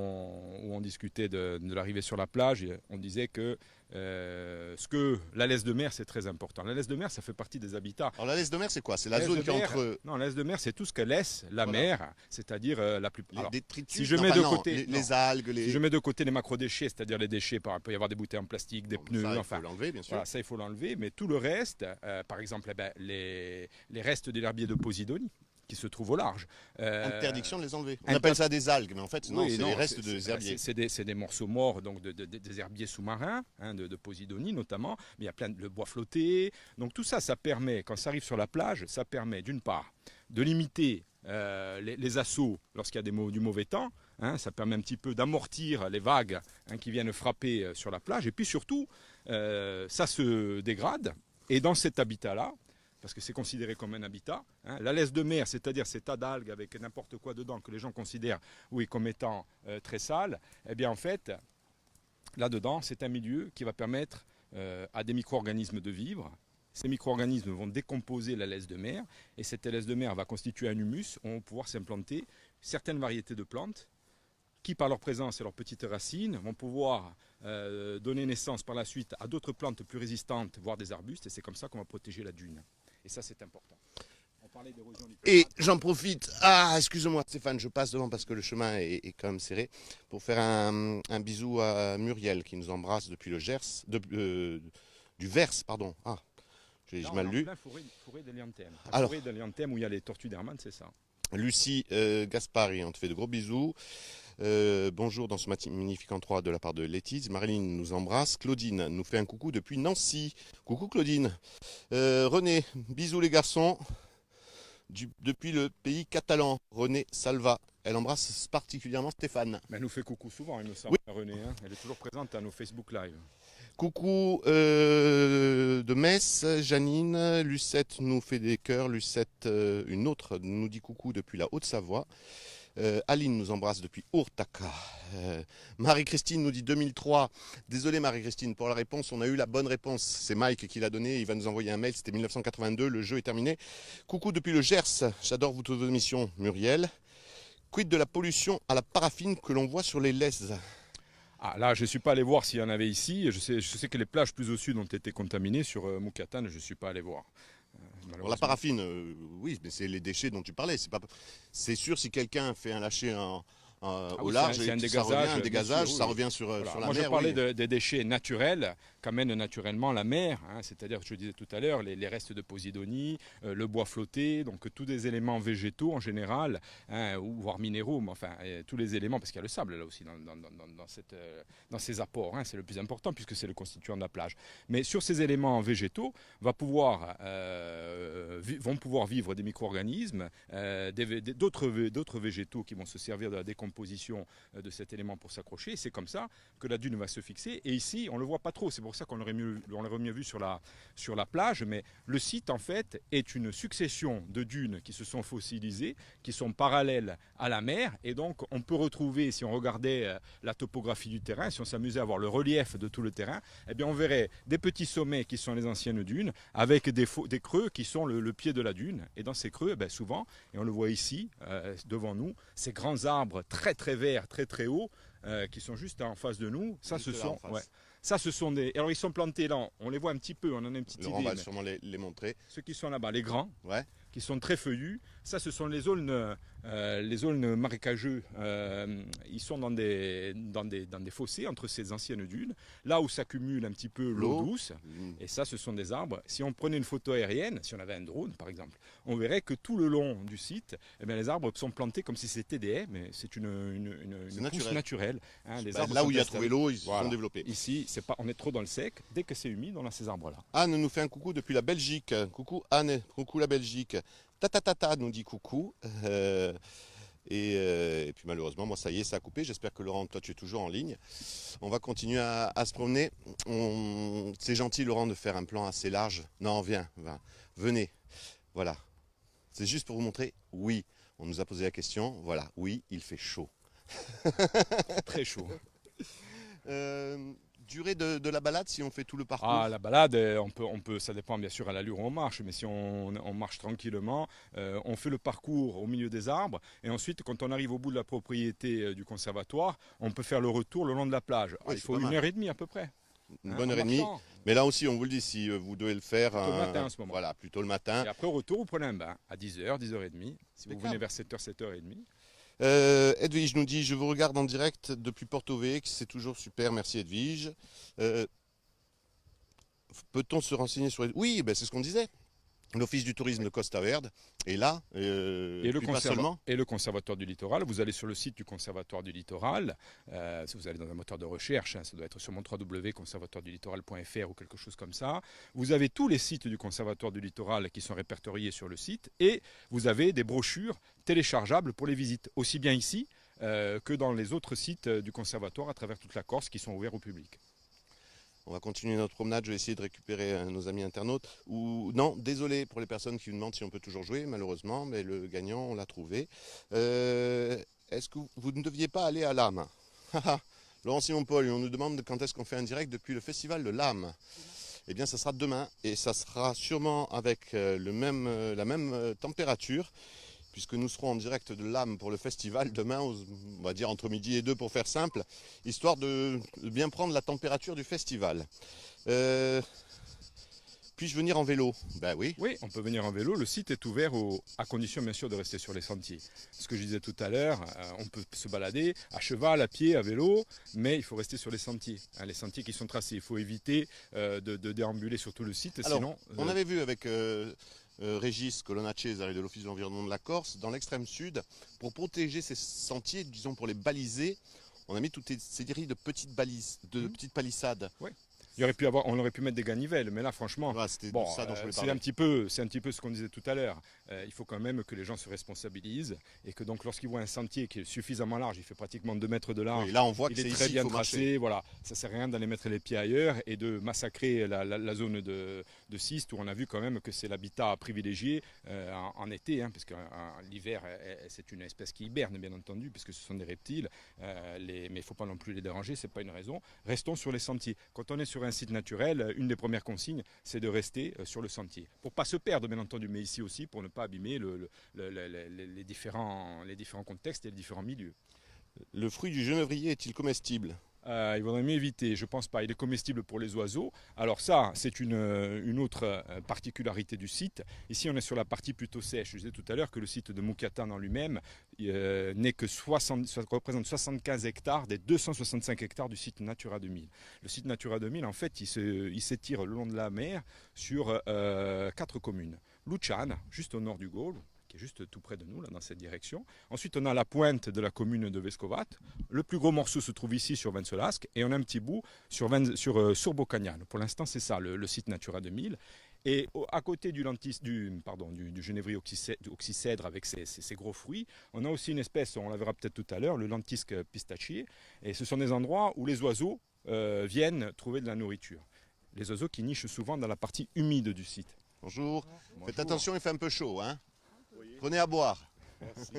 on discutait de l'arrivée sur la plage, on disait que la laisse de mer c'est très important. La laisse de mer ça fait partie des habitats. Alors la laisse de mer c'est quoi ? C'est la zone qui est entre... Non, la laisse de mer c'est tout ce que laisse la mer, c'est-à-dire la plupart... Les détritus, si je mets de côté les algues, si je mets de côté les macrodéchets, c'est-à-dire les déchets, il peut y avoir des bouteilles en plastique, des pneus, enfin... Bien sûr. Voilà, ça il faut l'enlever, mais tout le reste, par exemple les restes de l'herbier de Posidonie, qui se trouvent au large. Interdiction de les enlever. On inter- appelle ça des algues, mais en fait, non, Oui, c'est non, les restes des herbiers. C'est des morceaux morts donc des herbiers sous-marins, hein, de Posidonie notamment, mais il y a plein de bois flotté. Donc tout ça, ça permet, quand ça arrive sur la plage, ça permet d'une part de limiter les assauts lorsqu'il y a du mauvais temps. Hein, ça permet un petit peu d'amortir les vagues, hein, qui viennent frapper sur la plage. Et puis surtout, ça se dégrade. Et dans cet habitat-là, parce que c'est considéré comme un habitat, hein, la laisse de mer, c'est-à-dire ces tas d'algues avec n'importe quoi dedans que les gens considèrent, oui, comme étant très sale, eh bien en fait, là-dedans, c'est un milieu qui va permettre à des micro-organismes de vivre. Ces micro-organismes vont décomposer la laisse de mer, et cette laisse de mer va constituer un humus où vont pouvoir s'implanter certaines variétés de plantes qui, par leur présence et leurs petites racines, vont pouvoir donner naissance par la suite à d'autres plantes plus résistantes, voire des arbustes, et c'est comme ça qu'on va protéger la dune. Et ça, c'est important. On parlait d'érosion du Et j'en profite, excuse-moi Stéphane, je passe devant parce que le chemin est quand même serré, pour faire un bisou à Muriel qui nous embrasse depuis le Gers, du Vers, pardon. Ah, j'ai mal lu. La forêt d'Elianthem. Alors, Forêt d'Elianthem où il y a les tortues d'Hermann, c'est ça. Lucie Gaspari, on te fait de gros bisous. Bonjour dans ce matin magnifique endroit de la part de Létise. Marilyn nous embrasse. Claudine nous fait un coucou depuis Nancy. Coucou Claudine. René, bisous les garçons. Depuis le pays catalan. René Salva. Elle embrasse particulièrement Stéphane. Mais elle nous fait coucou souvent, il me semble, Oui. René. Hein. Elle est toujours présente à nos Facebook Live. Coucou de Metz, Janine. Lucette nous fait des cœurs. Lucette, une autre, nous dit coucou depuis la Haute-Savoie. Aline nous embrasse depuis Urtaka. Marie-Christine nous dit 2003. Désolé Marie-Christine pour la réponse, on a eu la bonne réponse. C'est Mike qui l'a donné, il va nous envoyer un mail, c'était 1982, le jeu est terminé. Coucou depuis le Gers, j'adore vos émissions. Muriel. Quid de la pollution à la paraffine que l'on voit sur les laisses? Ah, là, je ne suis pas allé voir s'il y en avait ici. Je sais que les plages plus au sud ont été contaminées sur Moukatan, je ne suis pas allé voir. Alors, la paraffine, oui, mais c'est les déchets dont tu parlais. C'est sûr, si quelqu'un fait un lâcher au large, c'est un ça revient, un dégazage, sûr, ça oui. revient sur la Moi, mer. je parlais oui. des déchets naturels qu'amène naturellement la mer, hein, c'est-à-dire, je disais tout à l'heure, les restes de Posidonie, le bois flotté, donc tous des éléments végétaux en général, hein, ou voire minéraux, mais enfin, tous les éléments, parce qu'il y a le sable là aussi dans ces apports, hein, c'est le plus important puisque c'est le constituant de la plage. Mais sur ces éléments végétaux, vont pouvoir vivre des micro-organismes, d'autres végétaux qui vont se servir de la décomposition de cet élément pour s'accrocher. C'est comme ça que la dune va se fixer. Et ici, on ne le voit pas trop. C'est pour ça qu'on l'aurait mieux vu sur la plage. Mais le site, en fait, est une succession de dunes qui se sont fossilisées, qui sont parallèles à la mer. Et donc, on peut retrouver, si on regardait la topographie du terrain, si on s'amusait à voir le relief de tout le terrain, eh bien, on verrait des petits sommets qui sont les anciennes dunes, avec des creux qui sont le pied de la dune. Et dans ces creux, eh bien, souvent, et on le voit ici, devant nous, ces grands arbres très très verts, très très hauts, qui sont juste en face de nous. Ça, ce sont des... Alors, ils sont plantés là, on les voit un petit peu, on en a une petite Laurent idée. va sûrement les montrer. Ceux qui sont là-bas, les grands, Ouais. qui sont très feuillus, ça, ce sont les zones marécageux. Ils sont dans des fossés entre ces anciennes dunes, là où s'accumule un petit peu l'eau douce. Et ça, ce sont des arbres. Si on prenait une photo aérienne, si on avait un drone par exemple, on verrait que tout le long du site, eh bien, les arbres sont plantés comme si c'était des haies, mais c'est une pousse naturelle. Hein, les arbres là où il y a installés. trouvé l'eau, ils se Voilà. sont développés. Ici, on est trop dans le sec. Dès que c'est humide, on a ces arbres-là. Anne nous fait un coucou depuis la Belgique. Coucou Anne, coucou la Belgique. Ta nous dit coucou. Et puis malheureusement, moi ça y est, ça a coupé. J'espère que Laurent, toi tu es toujours en ligne. On va continuer à se promener. C'est gentil Laurent de faire un plan assez large. Non, viens, venez. Voilà. C'est juste pour vous montrer, oui, on nous a posé la question. Voilà, oui, il fait chaud. Très chaud. Durée de la balade si on fait tout le parcours? Ah, la balade, on peut, ça dépend bien sûr à l'allure où on marche, mais si on marche tranquillement, on fait le parcours au milieu des arbres, et ensuite quand on arrive au bout de la propriété du conservatoire, on peut faire le retour le long de la plage. Oui, il faut 1h30 à peu près. Une bonne heure et demie. Mais là aussi, on vous le dit, si vous devez le faire... Plutôt le matin en ce moment. Voilà, plutôt le matin. Et après, au retour, vous prenez un bain à 10h, 10h30. Si vous venez vers 7h, 7h30. Edwige nous dit, je vous regarde en direct depuis Porto Vecchio, c'est toujours super, merci Edwige. Peut-on se renseigner sur... Oui, ben, c'est ce qu'on disait. l'Office du tourisme de Costa Verde. Et là, puis pas seulement. Et le Conservatoire du littoral. Vous allez sur le site du Conservatoire du littoral. Si vous allez dans un moteur de recherche, hein, ça doit être sur mon www.conservatoiredulittoral.fr ou quelque chose comme ça. Vous avez tous les sites du Conservatoire du littoral qui sont répertoriés sur le site. Et vous avez des brochures téléchargeables pour les visites, aussi bien ici que dans les autres sites du Conservatoire à travers toute la Corse qui sont ouverts au public. On va continuer notre promenade, je vais essayer de récupérer nos amis internautes. Non, désolé pour les personnes qui me demandent si on peut toujours jouer, malheureusement, mais le gagnant, on l'a trouvé. Est-ce que vous ne deviez pas aller à l'âme? Laurent Simon-Paul, on nous demande quand est-ce qu'on fait un direct depuis le festival de l'âme. Eh bien, ça sera demain, et ça sera sûrement avec la même température, puisque nous serons en direct de l'âme pour le festival demain, on va dire entre midi et 2 pour faire simple, histoire de bien prendre la température du festival. Puis-je venir en vélo? Ben oui. Oui, on peut venir en vélo. Le site est ouvert à condition bien sûr de rester sur les sentiers. Ce que je disais tout à l'heure, on peut se balader à cheval, à pied, à vélo, mais il faut rester sur les sentiers. Hein, les sentiers qui sont tracés. Il faut éviter de déambuler sur tout le site. Alors, sinon, on avait vu avec Régis Colonnacese de l'Office de l'environnement de la Corse, dans l'extrême sud, pour protéger ces sentiers, disons pour les baliser, on a mis toutes ces séries de petites balises, de petites palissades. Ouais. On aurait pu mettre des ganivelles, mais là, franchement, Voilà, c'est un petit peu ce qu'on disait tout à l'heure. Il faut quand même que les gens se responsabilisent et que donc lorsqu'ils voient un sentier qui est suffisamment large, il fait pratiquement 2 mètres de large, oui, là on voit il que est c'est très ici bien qu'il faut tracé. marcher. Voilà, ça sert à rien d'aller mettre les pieds ailleurs et de massacrer la zone de Siste où on a vu quand même que c'est l'habitat privilégié en été, hein, parce que l'hiver c'est une espèce qui hiberne bien entendu, puisque ce sont des reptiles, mais il ne faut pas non plus les déranger, c'est pas une raison. Restons sur les sentiers. Quand on est sur un site naturel, une des premières consignes, c'est de rester sur le sentier. Pour ne pas se perdre, bien entendu, mais ici aussi, pour ne pas abîmer les différents contextes et les différents milieux. Le fruit du genévrier est-il comestible? Il vaudrait mieux éviter, je pense pas. Il est comestible pour les oiseaux. Alors ça, c'est une autre particularité du site. Ici, on est sur la partie plutôt sèche. Je disais tout à l'heure que le site de Moukatan en lui-même n'est que ça représente 75 hectares des 265 hectares du site Natura 2000. Le site Natura 2000, en fait, il s'étire le long de la mer sur 4 communes. Luciane, juste au nord du Gaulle, qui est juste tout près de nous, là, dans cette direction. Ensuite, on a la pointe de la commune de Vescovat. Le plus gros morceau se trouve ici sur Vencelasque et on a un petit bout sur Bocagnano. Pour l'instant, c'est ça, le site Natura 2000. Et à côté du genévrier oxycèdre avec ses gros fruits, on a aussi une espèce, on la verra peut-être tout à l'heure, le lentisque pistachier. Et ce sont des endroits où les oiseaux viennent trouver de la nourriture. Les oiseaux qui nichent souvent dans la partie humide du site. Bonjour. Faites attention, il fait un peu chaud, hein. Prenez à boire. Merci.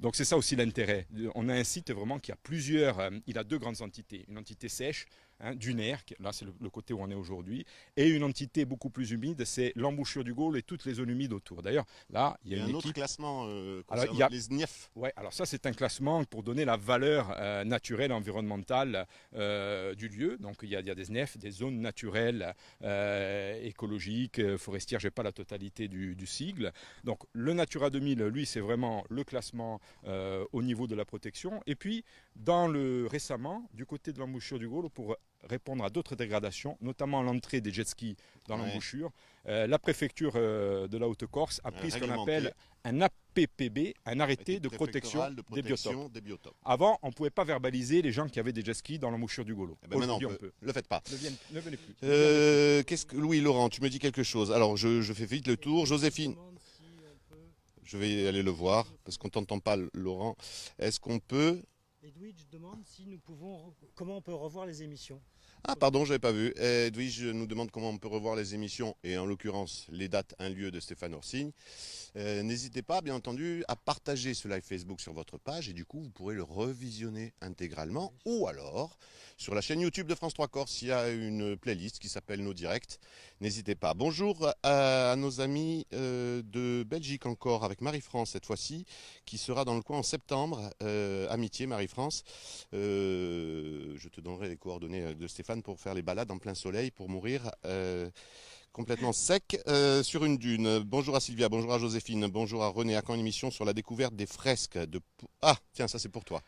Donc c'est ça aussi l'intérêt. On a un site vraiment qui a il a 2 grandes entités. Une entité sèche, dunaire, là c'est le côté où on est aujourd'hui, et une entité beaucoup plus humide, c'est l'embouchure du Gaulle et toutes les zones humides autour. D'ailleurs, là, il y a un une autre équipe... classement alors, les SNIEF. Ouais, alors ça c'est un classement pour donner la valeur naturelle, environnementale du lieu. Donc il y a des SNIEF, des zones naturelles, écologiques, forestières, je n'ai pas la totalité du sigle. Donc le Natura 2000, lui, c'est vraiment le classement au niveau de la protection. Et puis, récemment, du côté de l'embouchure du Gaulle, pour répondre à d'autres dégradations, notamment l'entrée des jet skis dans l'embouchure, la préfecture de la Haute-Corse a pris ce qu'on appelle un APPB, un arrêté de protection des biotopes. Avant, on ne pouvait pas verbaliser les gens qui avaient des jet skis dans l'embouchure du Gaulle. Maintenant, on peut. Ne le faites pas. Ne venez plus. Louis Laurent, tu me dis quelque chose. Alors, je fais vite le tour. Joséphine. Je vais aller le voir, parce qu'on ne t'entend pas, Laurent. Est-ce qu'on peut... Edwidge demande comment on peut revoir les émissions. Ah pardon, je n'avais pas vu. Edwidge nous demande comment on peut revoir les émissions, et en l'occurrence les dates, un lieu de Stéphane Orsigne. N'hésitez pas, bien entendu, à partager ce live Facebook sur votre page, et du coup vous pourrez le revisionner intégralement, ou alors sur la chaîne YouTube de France 3 Corse, il y a une playlist qui s'appelle Nos Directs. N'hésitez pas. Bonjour à nos amis de Belgique encore, avec Marie-France cette fois-ci, qui sera dans le coin en septembre. Amitié Marie-France. Je te donnerai les coordonnées de Stéphane pour faire les balades en plein soleil, pour mourir complètement sec sur une dune. Bonjour à Sylvia, bonjour à Joséphine, bonjour à René. À quand une émission sur la découverte des fresques de... Ah, tiens, ça c'est pour toi.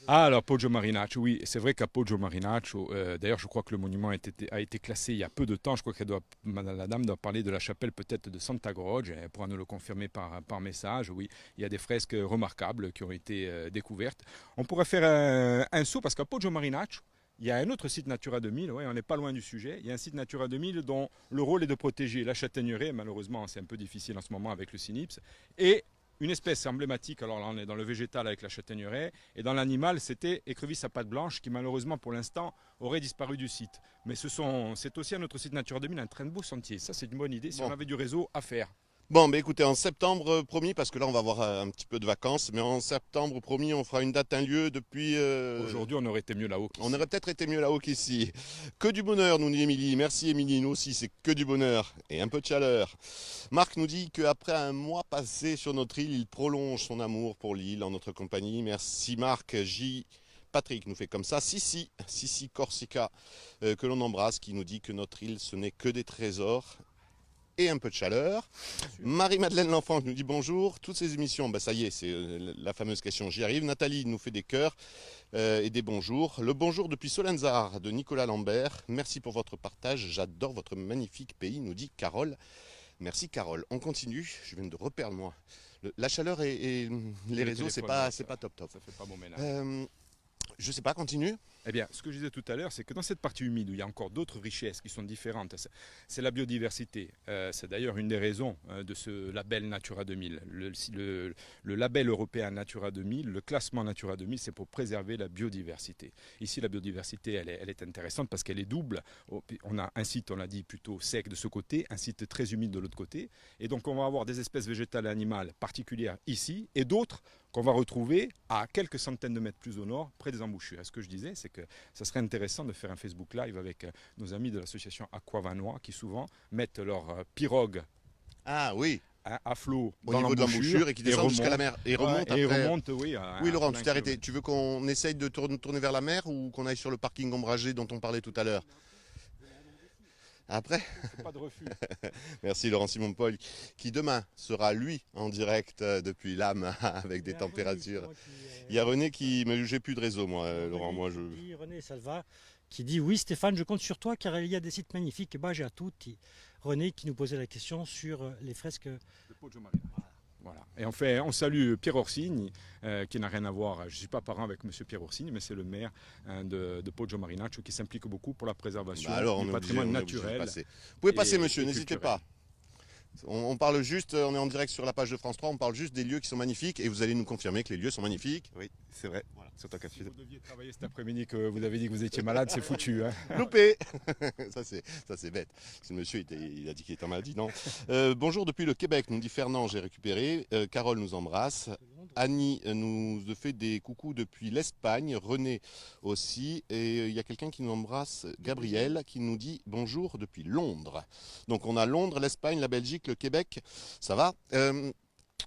Ah, alors Poggio Marinaccio, oui, c'est vrai qu'à Poggio Marinaccio, d'ailleurs je crois que le monument a été classé il y a peu de temps, je crois que la dame doit parler de la chapelle peut-être de Santa Croce, elle pourra nous le confirmer par message, oui, il y a des fresques remarquables qui ont été découvertes. On pourrait faire un saut parce qu'à Poggio Marinaccio, il y a un autre site Natura 2000, ouais, on n'est pas loin du sujet. Il y a un site Natura 2000 dont le rôle est de protéger la châtaigneraie, malheureusement c'est un peu difficile en ce moment avec le cynips, et une espèce emblématique, alors là on est dans le végétal avec la châtaigneraie, et dans l'animal c'était écrevisse à pattes blanches qui malheureusement pour l'instant aurait disparu du site. Mais c'est aussi à notre site Natura 2000 un très beau sentier, ça c'est une bonne idée si on avait du réseau à faire. Bon, mais écoutez, en septembre, promis, parce que là, on va avoir un petit peu de vacances, mais en septembre, promis, on fera une date, un lieu depuis... Aujourd'hui, on aurait été mieux là-haut qu'ici. On aurait peut-être été mieux là-haut qu'ici. Que du bonheur, nous dit Émilie. Merci Émilie, nous aussi, c'est que du bonheur et un peu de chaleur. Marc nous dit qu'après un mois passé sur notre île, il prolonge son amour pour l'île en notre compagnie. Merci Marc. Patrick nous fait comme ça. Sissi Corsica, que l'on embrasse, qui nous dit que notre île, ce n'est que des trésors et un peu de chaleur. Marie-Madeleine L'Enfant nous dit bonjour. Toutes ces émissions, ça y est, c'est la fameuse question, j'y arrive. Nathalie nous fait des cœurs et des bonjours. Le bonjour depuis Solenzar de Nicolas Lambert. Merci pour votre partage. J'adore votre magnifique pays, nous dit Carole. Merci Carole. On continue. Je viens de reperdre moi. La chaleur et les réseaux, c'est pas top. Ça fait pas bon ménage. Je sais pas, continue. Eh bien, ce que je disais tout à l'heure, c'est que dans cette partie humide où il y a encore d'autres richesses qui sont différentes, c'est la biodiversité. C'est d'ailleurs une des raisons de ce label Natura 2000. Le label européen Natura 2000, le classement Natura 2000, c'est pour préserver la biodiversité. Ici, la biodiversité, elle est intéressante parce qu'elle est double. On a un site, on l'a dit, plutôt sec de ce côté, un site très humide de l'autre côté. Et donc, on va avoir des espèces végétales et animales particulières ici et d'autres qu'on va retrouver à quelques centaines de mètres plus au nord, près des embouchures. Et ce que je disais, c'est que ça serait intéressant de faire un Facebook Live avec nos amis de l'association Aquavanois qui souvent mettent leur pirogue à flot au niveau de l'embouchure et qui descendent jusqu'à la mer. Et remontent après. Et remontent, oui. Oui, Laurent, tu t'es arrêté. Tu veux qu'on essaye de tourner vers la mer ou qu'on aille sur le parking ombragé dont on parlait tout à l'heure? Après pas de refus. Merci Laurent Simon-Paul, qui demain sera lui en direct depuis l'âme avec des températures. Il y a René qui... Mais j'ai plus de réseau moi, Laurent. René Salva qui dit oui Stéphane, je compte sur toi car il y a des sites magnifiques. J'ai à tout. René qui nous posait la question sur les fresques de Poggio Marinaccio. Voilà. Et on salue Pierre Orsini, qui n'a rien à voir, je ne suis pas parent avec M. Pierre Orsini, mais c'est le maire de Poggio Marinaccio qui s'implique beaucoup pour la préservation du patrimoine naturel. Vous pouvez passer monsieur, n'hésitez pas. On parle juste, on est en direct sur la page de France 3, on parle juste des lieux qui sont magnifiques et vous allez nous confirmer que les lieux sont magnifiques. Oui, c'est vrai. Voilà. Si vous deviez travailler cet après-midi que vous avez dit que vous étiez malade, c'est foutu. Hein. Loupé. Ça c'est bête. Parce que le monsieur il a dit qu'il était en maladie, non. Bonjour depuis le Québec, nous dit Fernand, j'ai récupéré. Carole nous embrasse. Annie nous fait des coucous depuis l'Espagne. René aussi. Et il y a quelqu'un qui nous embrasse, Gabriel, qui nous dit bonjour depuis Londres. Donc on a Londres, l'Espagne, la Belgique, le Québec. Ça va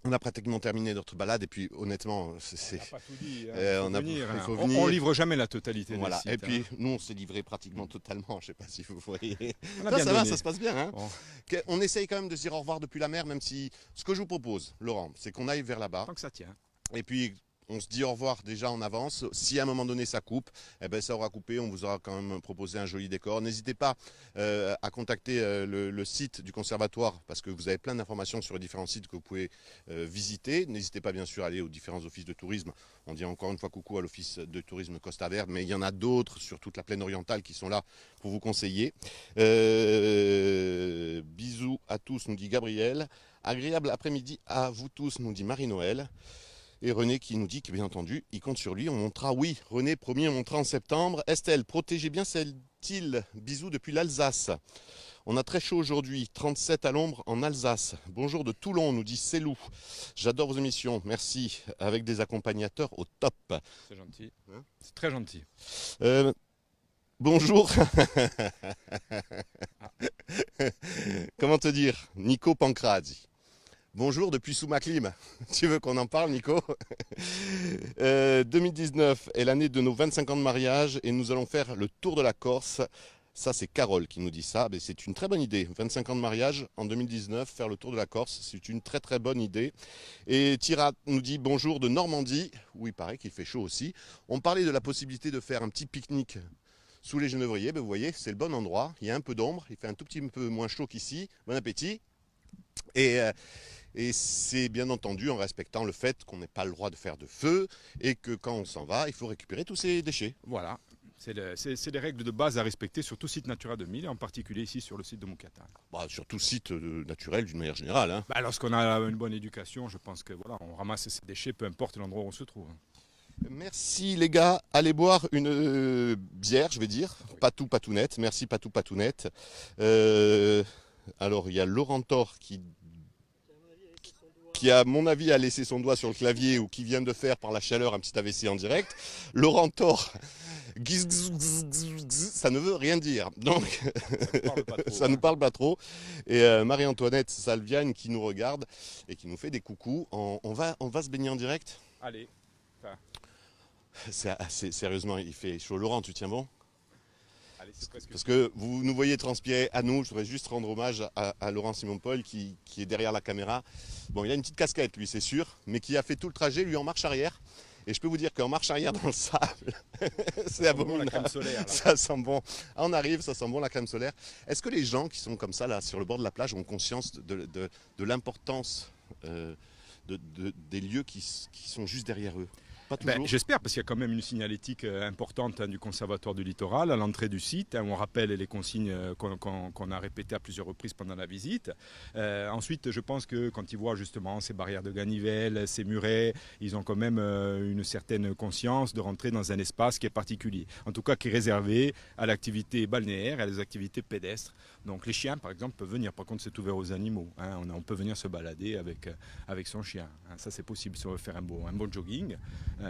on a pratiquement terminé notre balade et puis honnêtement, on n'a pas tout dit. Il faut venir. On livre jamais la totalité. Voilà. Des sites, et puis nous, on s'est livré pratiquement totalement. Je ne sais pas si vous voyez. Ça va, ça se passe bien. Hein bon. On essaye quand même de se dire au revoir depuis la mer, même si ce que je vous propose, Laurent, c'est qu'on aille vers là-bas. Tant que ça tient. Et puis on se dit au revoir déjà en avance. Si à un moment donné ça coupe, ça aura coupé. On vous aura quand même proposé un joli décor. N'hésitez pas à contacter le site du conservatoire parce que vous avez plein d'informations sur les différents sites que vous pouvez visiter. N'hésitez pas bien sûr à aller aux différents offices de tourisme. On dit encore une fois coucou à l'office de tourisme Costa Verde, mais il y en a d'autres sur toute la plaine orientale qui sont là pour vous conseiller. Bisous à tous, nous dit Gabriel. Agréable après-midi à vous tous, nous dit Marie-Noël. Et René qui nous dit que bien entendu, il compte sur lui. On montera, oui, René, promis, on montera en septembre. Estelle, protégez bien cette île. Bisous depuis l'Alsace. On a très chaud aujourd'hui, 37 à l'ombre en Alsace. Bonjour de Toulon, nous dit Célou. J'adore vos émissions, merci. Avec des accompagnateurs au top. C'est gentil, hein, c'est très gentil. Bonjour. Comment te dire, Nico Pancrazzi. Bonjour depuis sous ma clim. Tu veux qu'on en parle, Nico? 2019 est l'année de nos 25 ans de mariage et nous allons faire le tour de la Corse Ça, c'est Carole qui nous dit ça. Mais c'est une très bonne idée. 25 ans de mariage en 2019, faire le tour de la Corse, c'est une très très bonne idée. Et Tira nous dit bonjour de Normandie, où il paraît qu'il fait chaud aussi. On parlait de la possibilité de faire un petit pique-nique sous les genévriers. Ben, vous voyez, c'est le bon endroit. Il y a un peu d'ombre, il fait un tout petit peu moins chaud qu'ici. Bon appétit. Et c'est bien entendu en respectant le fait qu'on n'ait pas le droit de faire de feu et que quand on s'en va, il faut récupérer tous ces déchets. Voilà. C'est les règles de base à respecter sur tout site Natura 2000 et en particulier ici sur le site de Moukatan. Bah, sur tout site naturel d'une manière générale. Hein. Bah, lorsqu'on a une bonne éducation, je pense que voilà, on ramasse ces déchets, peu importe l'endroit où on se trouve. Merci les gars, allez boire une bière, je vais dire. Oui. Patou Patounette, merci Patou Patounette. Alors il y a Laurent Thor qui à mon avis a laissé son doigt sur le clavier ou qui vient de faire par la chaleur un petit AVC en direct. Laurent Thor, ça ne veut rien dire, donc ça ne parle pas trop. Et Marie-Antoinette Salviane qui nous regarde et qui nous fait des coucous. On va se baigner en direct. Allez. Sérieusement, il fait chaud. Laurent, tu tiens bon? Allez, c'est presque... Parce que vous nous voyez transpirer à nous, je voudrais juste rendre hommage à Laurent Simon-Paul qui est derrière la caméra. Bon, il a une petite casquette, lui, c'est sûr, mais qui a fait tout le trajet, lui, en marche arrière. Et je peux vous dire qu'en marche arrière dans le sable, c'est abominable. La crème solaire, ça sent bon. Ah, on arrive, ça sent bon la crème solaire. Est-ce que les gens qui sont comme ça, là, sur le bord de la plage, ont conscience de l'importance des lieux qui sont juste derrière eux? J'espère, parce qu'il y a quand même une signalétique importante du Conservatoire du Littoral à l'entrée du site, où on rappelle les consignes qu'on a répétées à plusieurs reprises pendant la visite. Ensuite, je pense que quand ils voient justement ces barrières de ganivelle, ces murets, ils ont quand même une certaine conscience de rentrer dans un espace qui est particulier. En tout cas, qui est réservé à l'activité balnéaire et à les activités pédestres. Donc les chiens, par exemple, peuvent venir. Par contre, c'est ouvert aux animaux. Hein. On peut venir se balader avec son chien. Hein. Ça, c'est possible si on veut faire un bon jogging.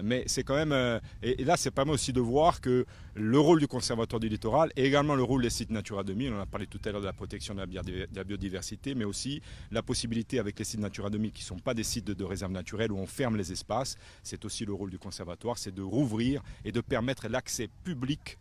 Mais c'est quand même... et là, c'est permet aussi de voir que le rôle du Conservatoire du Littoral et également le rôle des sites Natura 2000, on a parlé tout à l'heure de la protection de la biodiversité, mais aussi la possibilité avec les sites Natura 2000 qui ne sont pas des sites de réserve naturelle où on ferme les espaces, c'est aussi le rôle du Conservatoire, c'est de rouvrir et de permettre l'accès public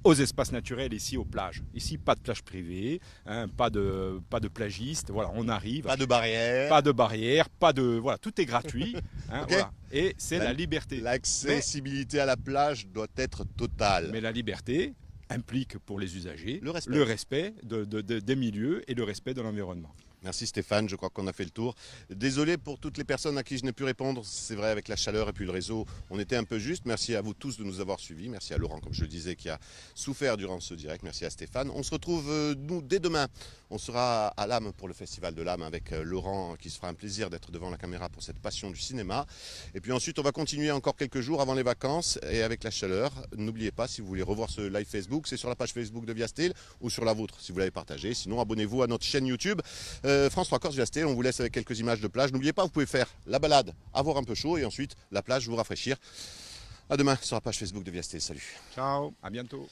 aux espaces naturels, ici aux plages. Ici, pas de plage privée, hein, pas de plagistes, voilà, on arrive. Pas de barrière. Pas de barrière, voilà, tout est gratuit. Hein, Okay. voilà, et c'est la liberté. L'accessibilité à la plage doit être totale. Mais la liberté implique pour les usagers le respect des milieux et le respect de l'environnement. Merci Stéphane, je crois qu'on a fait le tour. Désolé pour toutes les personnes à qui je n'ai pu répondre, c'est vrai avec la chaleur et puis le réseau, on était un peu juste. Merci à vous tous de nous avoir suivis, merci à Laurent comme je le disais qui a souffert durant ce direct, merci à Stéphane. On se retrouve nous dès demain, on sera à l'âme pour le Festival de l'âme avec Laurent qui se fera un plaisir d'être devant la caméra pour cette passion du cinéma. Et puis ensuite on va continuer encore quelques jours avant les vacances et avec la chaleur. N'oubliez pas si vous voulez revoir ce live Facebook, c'est sur la page Facebook de Viastel ou sur la vôtre si vous l'avez partagé. Sinon abonnez-vous à notre chaîne YouTube. France 3 Corse Viastel, on vous laisse avec quelques images de plage. N'oubliez pas, vous pouvez faire la balade, avoir un peu chaud et ensuite la plage, vous rafraîchir. À demain sur la page Facebook de Viastel. Salut. Ciao, à bientôt.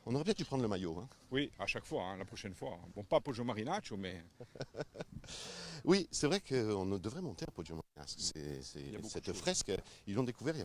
On aurait bien dû prendre le maillot. Hein. Oui, à chaque fois, hein, la prochaine fois. Bon, pas Poggio Marinaccio, mais... Oui, c'est vrai qu'on devrait monter à Poggio Marinaccio. Cette fresque, ils l'ont découvert il y a pas